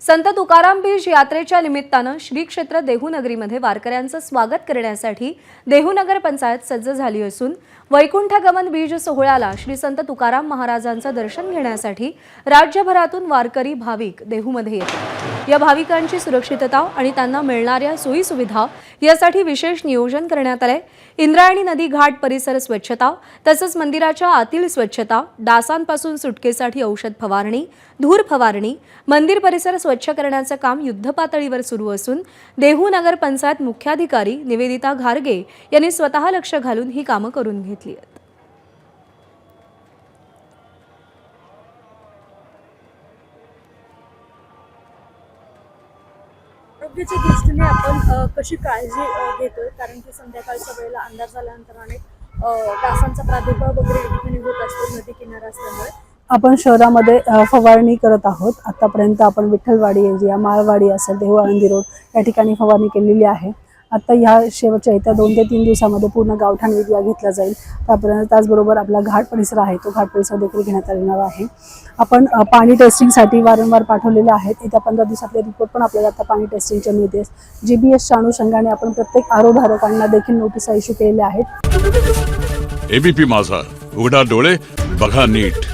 संत तुकाराम बीज यात्रेच्या निमित्तानं श्री क्षेत्र देहूनगरीमध्ये वारकऱ्यांचं स्वागत करण्यासाठी देहूनगर पंचायत सज्ज झाली असून वैकुंठगमन बीज सोहळ्याला श्री संत तुकाराम महाराजांचं दर्शन घेण्यासाठी राज्यभरातून वारकरी भाविक देहूमध्ये येतात। या भाविकांची सुरक्षितता आणि त्यांना मिळणाऱ्या सोयी सुविधा यासाठी विशेष नियोजन करण्यात आले। इंद्रायणी नदी घाट परिसर स्वच्छता तसंच मंदिराच्या आतील स्वच्छता, डासांपासून सुटकेसाठी औषध फवारणी, धूर फवारणी, मंदिर परिसर स्वच्छ करण्याचं काम युद्धपातळीवर सुरू असून देहू नगर पंचायत मुख्याधिकारी निवेदिता घारगे यांनी स्वतः लक्ष घालून ही कामं करून घेतली आहेत। आरोग्याच्या दृष्टीने आपण कशी काळजी घेतोय, कारण की संध्याकाळच्या वेळेला अंधार झाल्यानंतर अनेक डासांचा प्रादुर्भाव वगैरे या ठिकाणी होत असतो नदी किनारा असल्यामुळे। आपण शहरामध्ये फवारणी करत आहोत। आतापर्यंत आपण विठ्ठलवाडी एरिया, माळवाडी असेल, देहू आळंदी रोड या ठिकाणी फवारणी केलेली आहे। आता ह्या शेवटच्या येत्या 2 ते 3 दिवसामध्ये पूर्ण गावठाण एरिया घेतला जाईल। त्याचबरोबर आपला घाट परिसर आहे तो घाट परिसर देखील घेण्यात येणार आहे। आपण पाणी टेस्टिंगसाठी वारंवार पाठवलेले आहेत। येत्या 15 दिवसातले रिपोर्ट पण आपल्याला आता पाणी टेस्टिंगचे मिळते। जीबीएसच्या अनुषंगाने आपण प्रत्येक आरो धारकांना देखील नोटीस इश्यू केलेल्या आहेत। एबीपी माझा, उघडा डोळे बघा नीट।